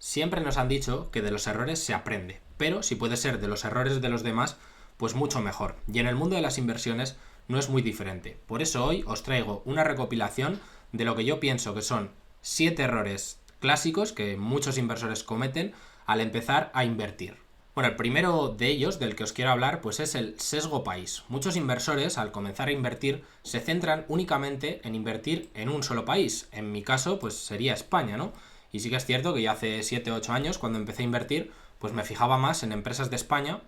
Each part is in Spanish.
Siempre nos han dicho que de los errores se aprende, pero si puede ser de los errores de los demás, pues mucho mejor. Y en el mundo de las inversiones no es muy diferente. Por eso hoy os traigo una recopilación de lo que yo pienso que son 7 errores clásicos que muchos inversores cometen al empezar a invertir. Bueno, el primero de ellos, del que os quiero hablar, pues es el sesgo país. Muchos inversores, al comenzar a invertir, se centran únicamente en invertir en un solo país. En mi caso, pues sería España, ¿no? Y sí que es cierto que ya hace 7 o 8 años, cuando empecé a invertir, pues me fijaba más en empresas de España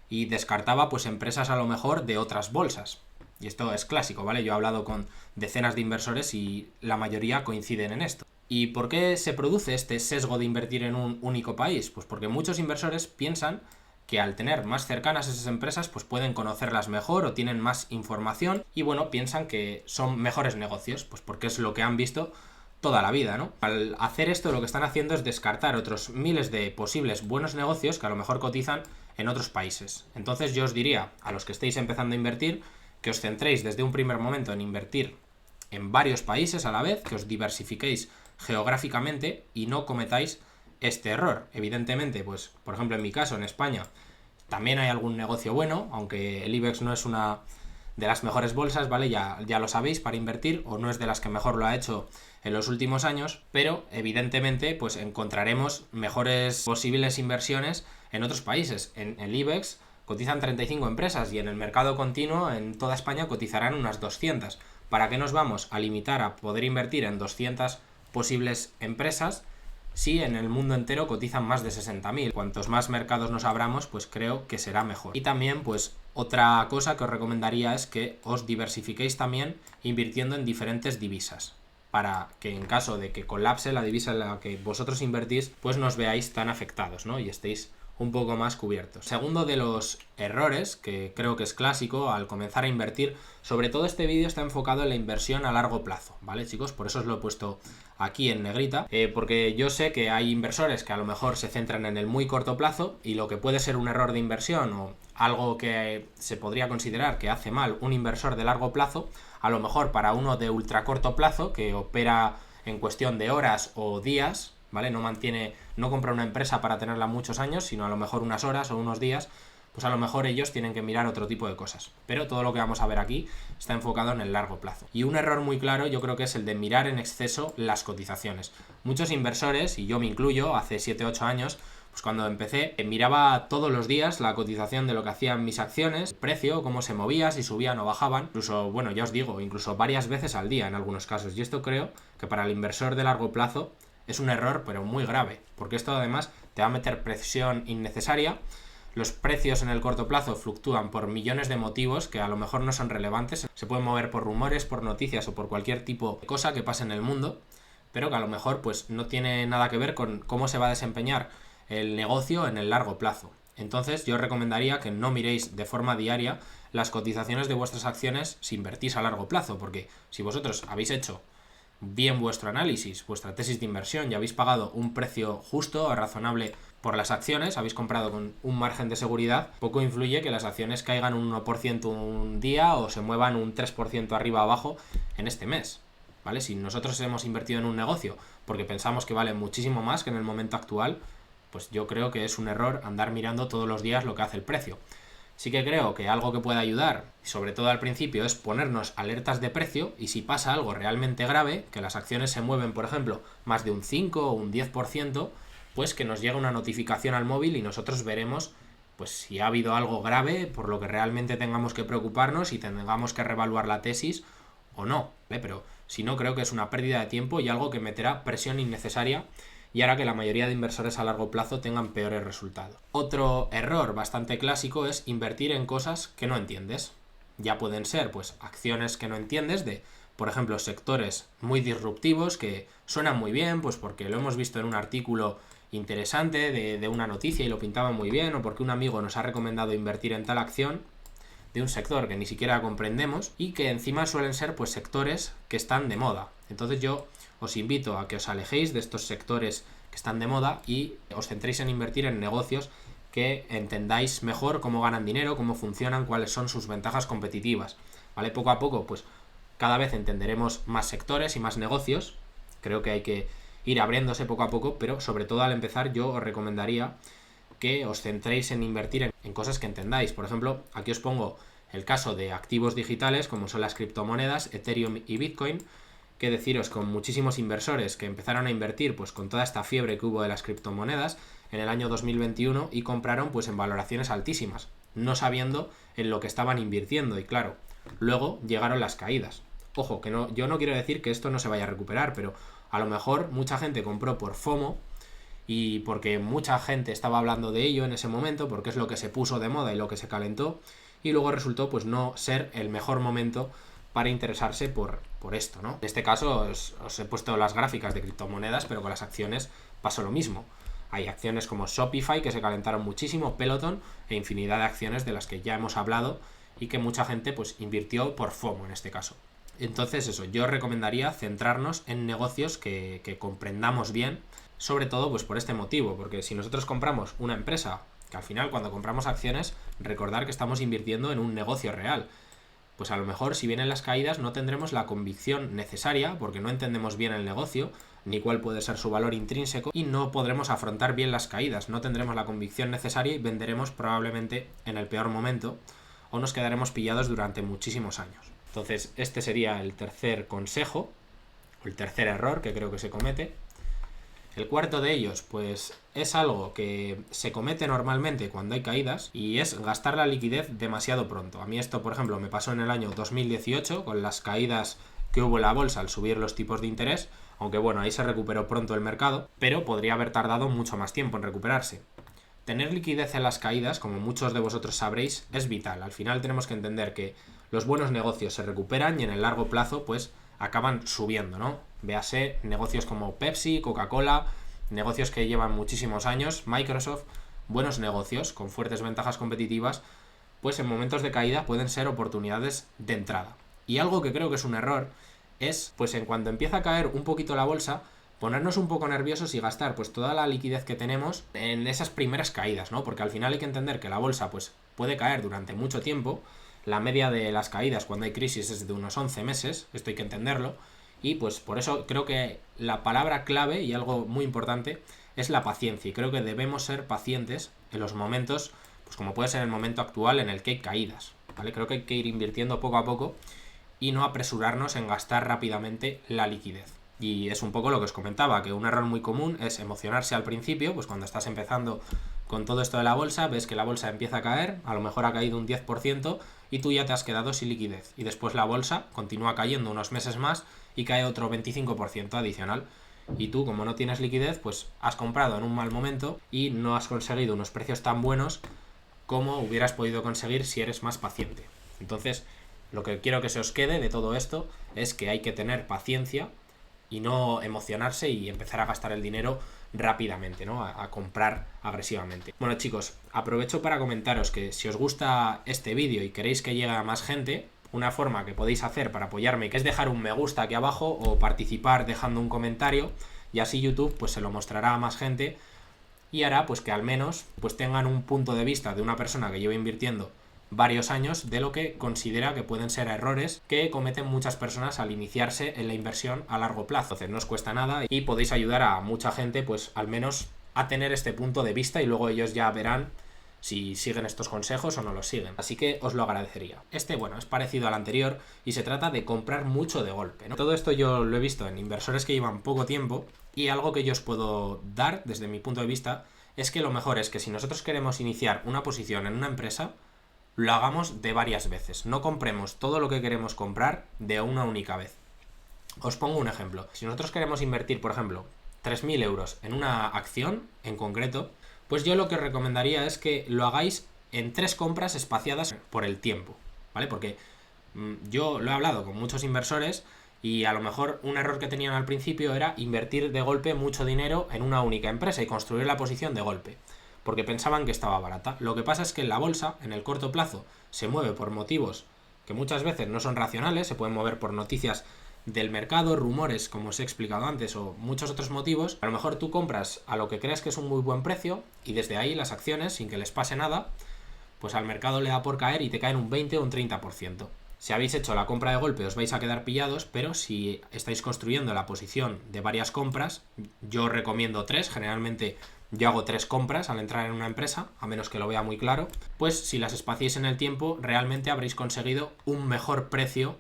y descartaba pues empresas a lo mejor de otras bolsas. Y esto es clásico, ¿vale? Yo he hablado con decenas de inversores y la mayoría coinciden en esto. ¿Y por qué se produce este sesgo de invertir en un único país? Pues porque muchos inversores piensan que al tener más cercanas esas empresas, pues pueden conocerlas mejor o tienen más información y bueno, piensan que son mejores negocios, pues porque es lo que han visto toda la vida, ¿no? Al hacer esto lo que están haciendo es descartar otros miles de posibles buenos negocios que a lo mejor cotizan en otros países. Entonces yo os diría a los que estéis empezando a invertir que os centréis desde un primer momento en invertir en varios países a la vez, que os diversifiquéis geográficamente y no cometáis este error. Evidentemente, pues por ejemplo en mi caso, en España, también hay algún negocio bueno, aunque el IBEX no es una de las mejores bolsas, ¿vale? Ya lo sabéis, para invertir, o no es de las que mejor lo ha hecho en los últimos años, pero evidentemente pues encontraremos mejores posibles inversiones en otros países. En el IBEX cotizan 35 empresas y en el mercado continuo en toda España cotizarán unas 200. ¿Para qué nos vamos a limitar a poder invertir en 200 posibles empresas si en el mundo entero cotizan más de 60.000? Cuantos más mercados nos abramos, pues creo que será mejor. Y también, pues, otra cosa que os recomendaría es que os diversifiquéis también invirtiendo en diferentes divisas, para que en caso de que colapse la divisa en la que vosotros invertís, pues no os veáis tan afectados, ¿no? Y estéis un poco más cubiertos. Segundo de los errores, que creo que es clásico al comenzar a invertir, sobre todo este vídeo está enfocado en la inversión a largo plazo, ¿vale, chicos? Por eso os lo he puesto aquí en negrita, porque yo sé que hay inversores que a lo mejor se centran en el muy corto plazo y lo que puede ser un error de inversión o algo que se podría considerar que hace mal un inversor de largo plazo, a lo mejor para uno de ultra corto plazo que opera en cuestión de horas o días, ¿vale? No compra una empresa para tenerla muchos años, sino a lo mejor unas horas o unos días, pues a lo mejor ellos tienen que mirar otro tipo de cosas. Pero todo lo que vamos a ver aquí está enfocado en el largo plazo. Y un error muy claro yo creo que es el de mirar en exceso las cotizaciones. Muchos inversores, y yo me incluyo, hace 7-8 años, pues cuando empecé, miraba todos los días la cotización de lo que hacían mis acciones, el precio, cómo se movía, si subían o bajaban, incluso, bueno, ya os digo, incluso varias veces al día en algunos casos. Y esto creo que para el inversor de largo plazo es un error, pero muy grave, porque esto además te va a meter presión innecesaria. Los precios en el corto plazo fluctúan por millones de motivos que a lo mejor no son relevantes. Se pueden mover por rumores, por noticias o por cualquier tipo de cosa que pase en el mundo, pero que a lo mejor pues no tiene nada que ver con cómo se va a desempeñar el negocio en el largo plazo. Entonces yo recomendaría que no miréis de forma diaria las cotizaciones de vuestras acciones si invertís a largo plazo, porque si vosotros habéis hecho bien vuestro análisis, vuestra tesis de inversión y habéis pagado un precio justo o razonable por las acciones, habéis comprado con un margen de seguridad, poco influye que las acciones caigan un 1% un día o se muevan un 3% arriba o abajo en este mes, ¿vale? Si nosotros hemos invertido en un negocio porque pensamos que vale muchísimo más que en el momento actual, pues yo creo que es un error andar mirando todos los días lo que hace el precio. Sí que creo que algo que puede ayudar, sobre todo al principio, es ponernos alertas de precio y si pasa algo realmente grave, que las acciones se mueven, por ejemplo, más de un 5 o un 10%, pues que nos llegue una notificación al móvil y nosotros veremos pues si ha habido algo grave por lo que realmente tengamos que preocuparnos y tengamos que reevaluar la tesis o no, ¿vale? Pero si no, creo que es una pérdida de tiempo y algo que meterá presión innecesaria y hará que la mayoría de inversores a largo plazo tengan peores resultados. Otro error bastante clásico es invertir en cosas que no entiendes. Ya pueden ser pues acciones que no entiendes de, por ejemplo, sectores muy disruptivos que suenan muy bien, pues porque lo hemos visto en un artículo interesante de una noticia y lo pintaban muy bien, o porque un amigo nos ha recomendado invertir en tal acción de un sector que ni siquiera comprendemos y que encima suelen ser pues sectores que están de moda. Entonces yo os invito a que os alejéis de estos sectores que están de moda y os centréis en invertir en negocios que entendáis mejor cómo ganan dinero, cómo funcionan, cuáles son sus ventajas competitivas, ¿vale? Poco a poco, pues cada vez entenderemos más sectores y más negocios. Creo que hay que ir abriéndose poco a poco, pero sobre todo al empezar yo os recomendaría que os centréis en invertir en cosas que entendáis. Por ejemplo, aquí os pongo el caso de activos digitales como son las criptomonedas, Ethereum y Bitcoin, que deciros con muchísimos inversores que empezaron a invertir pues con toda esta fiebre que hubo de las criptomonedas en el año 2021 y compraron pues en valoraciones altísimas, no sabiendo en lo que estaban invirtiendo, y claro, luego llegaron las caídas. Ojo, que no, yo no quiero decir que esto no se vaya a recuperar, pero a lo mejor mucha gente compró por FOMO y porque mucha gente estaba hablando de ello en ese momento, porque es lo que se puso de moda y lo que se calentó, y luego resultó pues no ser el mejor momento para interesarse por esto, ¿no? En este caso os he puesto las gráficas de criptomonedas, pero con las acciones pasó lo mismo. Hay acciones como Shopify que se calentaron muchísimo, Peloton e infinidad de acciones de las que ya hemos hablado y que mucha gente pues invirtió por FOMO en este caso. Entonces eso, yo recomendaría centrarnos en negocios que comprendamos bien, sobre todo pues por este motivo, porque si nosotros compramos una empresa, que al final cuando compramos acciones, recordar que estamos invirtiendo en un negocio real, pues a lo mejor si vienen las caídas no tendremos la convicción necesaria porque no entendemos bien el negocio, ni cuál puede ser su valor intrínseco, y no podremos afrontar bien las caídas, no tendremos la convicción necesaria y venderemos probablemente en el peor momento o nos quedaremos pillados durante muchísimos años. Entonces este sería el tercer consejo, o el tercer error que creo que se comete. El cuarto de ellos, pues es algo que se comete normalmente cuando hay caídas y es gastar la liquidez demasiado pronto. A mí esto, por ejemplo, me pasó en el año 2018 con las caídas que hubo en la bolsa al subir los tipos de interés, aunque bueno, ahí se recuperó pronto el mercado, pero podría haber tardado mucho más tiempo en recuperarse. Tener liquidez en las caídas, como muchos de vosotros sabréis, es vital. Al final tenemos que entender que los buenos negocios se recuperan y en el largo plazo pues acaban subiendo, ¿no? Véase negocios como Pepsi, Coca-Cola, negocios que llevan muchísimos años, Microsoft, buenos negocios con fuertes ventajas competitivas, pues en momentos de caída pueden ser oportunidades de entrada. Y algo que creo que es un error es, pues en cuanto empieza a caer un poquito la bolsa, ponernos un poco nerviosos y gastar pues toda la liquidez que tenemos en esas primeras caídas, ¿no? Porque al final hay que entender que la bolsa pues puede caer durante mucho tiempo. La media de las caídas cuando hay crisis es de unos 11 meses, esto hay que entenderlo, y pues por eso creo que la palabra clave y algo muy importante es la paciencia, y creo que debemos ser pacientes en los momentos, pues como puede ser el momento actual en el que hay caídas, ¿vale? Creo que hay que ir invirtiendo poco a poco y no apresurarnos en gastar rápidamente la liquidez. Y es un poco lo que os comentaba, que un error muy común es emocionarse al principio, pues cuando estás empezando con todo esto de la bolsa, ves que la bolsa empieza a caer, a lo mejor ha caído un 10% y tú ya te has quedado sin liquidez. Y después la bolsa continúa cayendo unos meses más y cae otro 25% adicional. Y tú, como no tienes liquidez, pues has comprado en un mal momento y no has conseguido unos precios tan buenos como hubieras podido conseguir si eres más paciente. Entonces, lo que quiero que se os quede de todo esto es que hay que tener paciencia y no emocionarse y empezar a gastar el dinero rápidamente, ¿no? A comprar agresivamente. Bueno, chicos, aprovecho para comentaros que si os gusta este vídeo y queréis que llegue a más gente, una forma que podéis hacer para apoyarme es dejar un me gusta aquí abajo o participar dejando un comentario, y así YouTube pues se lo mostrará a más gente y hará pues que al menos pues tengan un punto de vista de una persona que lleva invirtiendo varios años de lo que considera que pueden ser errores que cometen muchas personas al iniciarse en la inversión a largo plazo. Entonces no os cuesta nada y podéis ayudar a mucha gente pues al menos a tener este punto de vista, y luego ellos ya verán si siguen estos consejos o no los siguen. Así que os lo agradecería. Este, bueno, es parecido al anterior y se trata de comprar mucho de golpe, ¿no? Todo esto yo lo he visto en inversores que llevan poco tiempo, y algo que yo os puedo dar desde mi punto de vista es que lo mejor es que si nosotros queremos iniciar una posición en una empresa, lo hagamos de varias veces. No compremos todo lo que queremos comprar de una única vez. Os pongo un ejemplo. Si nosotros queremos invertir, por ejemplo, 3.000 euros en una acción en concreto, pues yo lo que os recomendaría es que lo hagáis en 3 compras espaciadas por el tiempo, ¿vale? Porque yo lo he hablado con muchos inversores y a lo mejor un error que tenían al principio era invertir de golpe mucho dinero en una única empresa y construir la posición de golpe, porque pensaban que estaba barata. Lo que pasa es que en la bolsa, en el corto plazo, se mueve por motivos que muchas veces no son racionales, se pueden mover por noticias del mercado, rumores, como os he explicado antes, o muchos otros motivos. A lo mejor tú compras a lo que crees que es un muy buen precio y desde ahí las acciones, sin que les pase nada, pues al mercado le da por caer y te caen un 20 o un 30%. Si habéis hecho la compra de golpe os vais a quedar pillados, pero si estáis construyendo la posición de varias compras, yo recomiendo 3, generalmente yo hago 3 compras al entrar en una empresa, a menos que lo vea muy claro, pues si las espaciéis en el tiempo, realmente habréis conseguido un mejor precio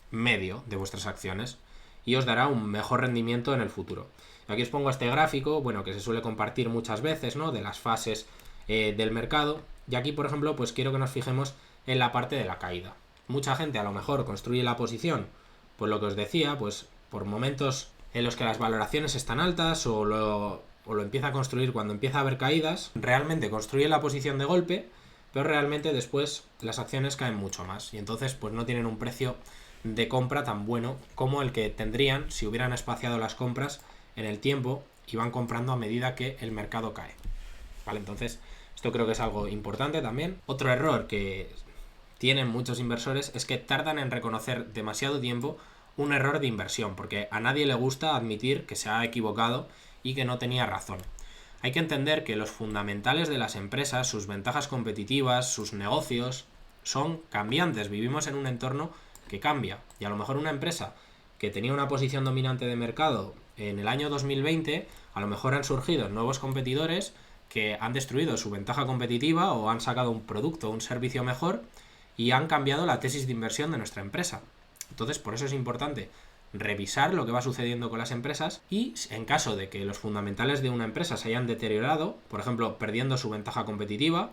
medio de vuestras acciones y os dará un mejor rendimiento en el futuro. Aquí os pongo este gráfico, bueno, que se suele compartir muchas veces, ¿no? De las fases del mercado. Y aquí, por ejemplo, pues quiero que nos fijemos en la parte de la caída. Mucha gente a lo mejor construye la posición, pues lo que os decía, pues por momentos en los que las valoraciones están altas o lo empieza a construir cuando empieza a haber caídas, realmente construye la posición de golpe, pero realmente después las acciones caen mucho más y entonces pues no tienen un precio de compra tan bueno como el que tendrían si hubieran espaciado las compras en el tiempo y van comprando a medida que el mercado cae. ¿Vale? Entonces, esto creo que es algo importante también. Otro error que tienen muchos inversores es que tardan en reconocer demasiado tiempo un error de inversión, porque a nadie le gusta admitir que se ha equivocado y que no tenía razón. Hay que entender que los fundamentales de las empresas, sus ventajas competitivas, sus negocios, son cambiantes. Vivimos en un entorno que cambia. Y a lo mejor una empresa que tenía una posición dominante de mercado en el año 2020, a lo mejor han surgido nuevos competidores que han destruido su ventaja competitiva o han sacado un producto o un servicio mejor y han cambiado la tesis de inversión de nuestra empresa. Entonces, por eso es importante revisar lo que va sucediendo con las empresas y en caso de que los fundamentales de una empresa se hayan deteriorado, por ejemplo, perdiendo su ventaja competitiva,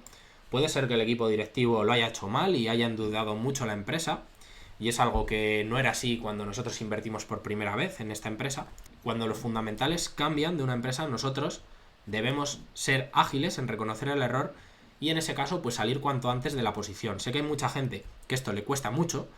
puede ser que el equipo directivo lo haya hecho mal y haya endeudado mucho la empresa, y es algo que no era así cuando nosotros invertimos por primera vez en esta empresa. Cuando los fundamentales cambian de una empresa, nosotros debemos ser ágiles en reconocer el error y en ese caso pues salir cuanto antes de la posición. Sé que hay mucha gente que esto le cuesta mucho,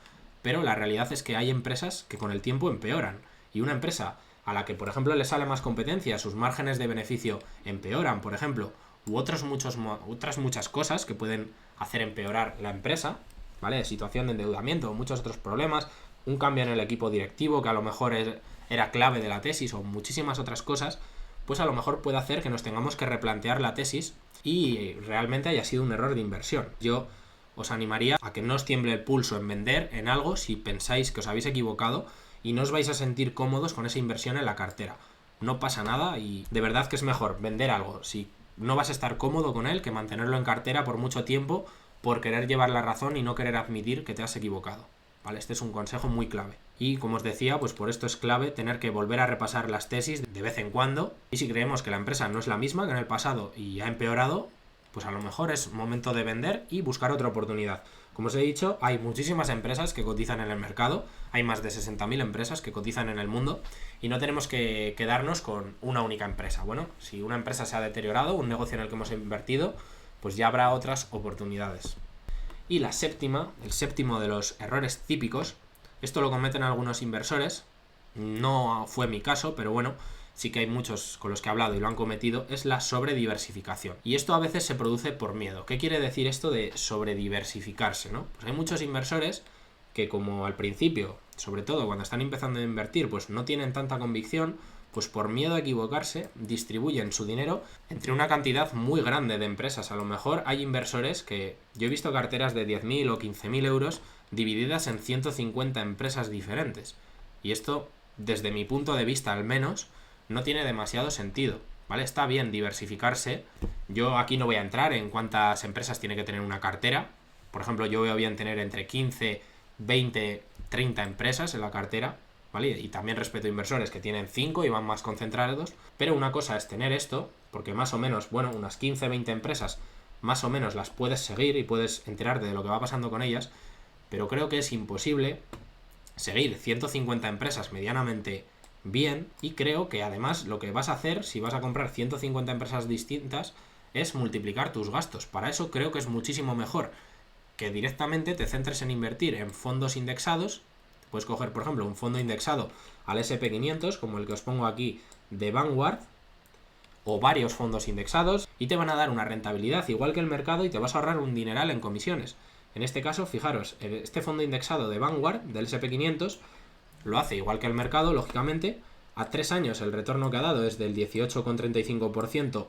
pero la realidad es que hay empresas que con el tiempo empeoran. Y una empresa a la que, por ejemplo, le sale más competencia, sus márgenes de beneficio empeoran, por ejemplo, u otras muchas cosas que pueden hacer empeorar la empresa, ¿vale? Situación de endeudamiento o muchos otros problemas, un cambio en el equipo directivo que a lo mejor era clave de la tesis o muchísimas otras cosas, pues a lo mejor puede hacer que nos tengamos que replantear la tesis y realmente haya sido un error de inversión. Yo os animaría a que no os tiemble el pulso en vender en algo si pensáis que os habéis equivocado y no os vais a sentir cómodos con esa inversión en la cartera. No pasa nada y de verdad que es mejor vender algo si no vas a estar cómodo con él que mantenerlo en cartera por mucho tiempo por querer llevar la razón y no querer admitir que te has equivocado. ¿Vale? Este es un consejo muy clave. Y como os decía, pues por esto es clave tener que volver a repasar las tesis de vez en cuando. Y si creemos que la empresa no es la misma que en el pasado y ha empeorado, pues a lo mejor es momento de vender y buscar otra oportunidad. Como os he dicho, hay muchísimas empresas que cotizan en el mercado, hay más de 60.000 empresas que cotizan en el mundo y no tenemos que quedarnos con una única empresa. Bueno, si una empresa se ha deteriorado, un negocio en el que hemos invertido, pues ya habrá otras oportunidades. Y el séptimo de los errores típicos, esto lo cometen algunos inversores, no fue mi caso, pero bueno, sí que hay muchos con los que he hablado y lo han cometido, es la sobrediversificación. Y esto a veces se produce por miedo. ¿Qué quiere decir esto de sobrediversificarse, no? Pues hay muchos inversores que como al principio, sobre todo cuando están empezando a invertir, pues no tienen tanta convicción, pues por miedo a equivocarse, distribuyen su dinero entre una cantidad muy grande de empresas. A lo mejor hay inversores que yo he visto carteras de 10.000 o 15.000 euros divididas en 150 empresas diferentes. Y esto, desde mi punto de vista al menos, no tiene demasiado sentido, ¿vale? Está bien diversificarse. Yo aquí no voy a entrar en cuántas empresas tiene que tener una cartera. Por ejemplo, yo veo bien tener entre 15, 20, 30 empresas en la cartera, ¿vale? Y también respeto inversores que tienen 5 y van más concentrados. Pero una cosa es tener esto, porque más o menos, bueno, unas 15, 20 empresas, más o menos las puedes seguir y puedes enterarte de lo que va pasando con ellas. Pero creo que es imposible seguir 150 empresas medianamente bien y creo que además lo que vas a hacer si vas a comprar 150 empresas distintas es multiplicar tus gastos. Para eso creo que es muchísimo mejor que directamente te centres en invertir en fondos indexados. Puedes coger, por ejemplo, un fondo indexado al SP500 como el que os pongo aquí de Vanguard o varios fondos indexados y te van a dar una rentabilidad igual que el mercado y te vas a ahorrar un dineral en comisiones. En este caso, fijaros, este fondo indexado de Vanguard del SP500 lo hace igual que el mercado, lógicamente. A 3 años el retorno que ha dado es del 18,35%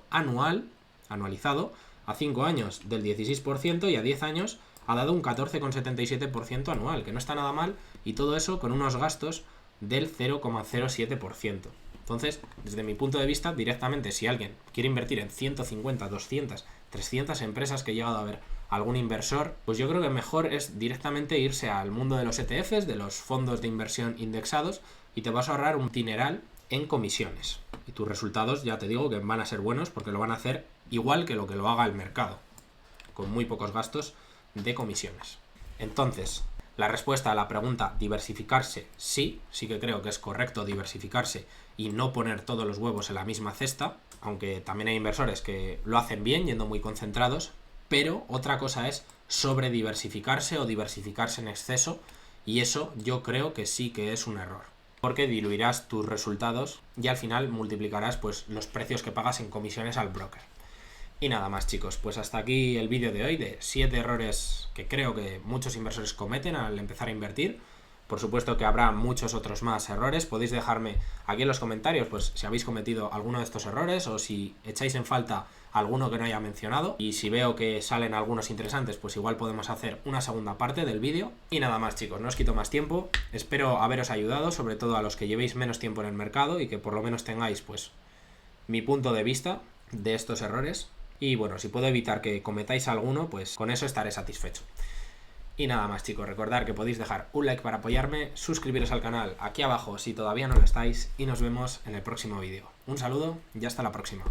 anualizado, a 5 años del 16% y a 10 años ha dado un 14,77% anual, que no está nada mal, y todo eso con unos gastos del 0,07%. Entonces, desde mi punto de vista, directamente, si alguien quiere invertir en 150, 200, 300 empresas que he llegado a ver algún inversor, pues yo creo que mejor es directamente irse al mundo de los ETFs, de los fondos de inversión indexados, y te vas a ahorrar un dineral en comisiones. Y tus resultados, ya te digo, que van a ser buenos porque lo van a hacer igual que lo que lo haga el mercado, con muy pocos gastos de comisiones. Entonces, la respuesta a la pregunta diversificarse, sí que creo que es correcto diversificarse y no poner todos los huevos en la misma cesta, aunque también hay inversores que lo hacen bien yendo muy concentrados, pero otra cosa es sobrediversificarse o diversificarse en exceso, y eso yo creo que sí que es un error, porque diluirás tus resultados y al final multiplicarás pues los precios que pagas en comisiones al broker. Y nada más, chicos, pues hasta aquí el vídeo de hoy de 7 errores que creo que muchos inversores cometen al empezar a invertir. Por supuesto que habrá muchos otros más errores. Podéis dejarme aquí en los comentarios pues si habéis cometido alguno de estos errores o si echáis en falta alguno que no haya mencionado. Y si veo que salen algunos interesantes, pues igual podemos hacer una segunda parte del vídeo. Y nada más, chicos, no os quito más tiempo. Espero haberos ayudado, sobre todo a los que llevéis menos tiempo en el mercado y que por lo menos tengáis pues mi punto de vista de estos errores. Y bueno, si puedo evitar que cometáis alguno, pues con eso estaré satisfecho. Y nada más, chicos, recordad que podéis dejar un like para apoyarme, suscribiros al canal aquí abajo si todavía no lo estáis y nos vemos en el próximo vídeo. Un saludo y hasta la próxima.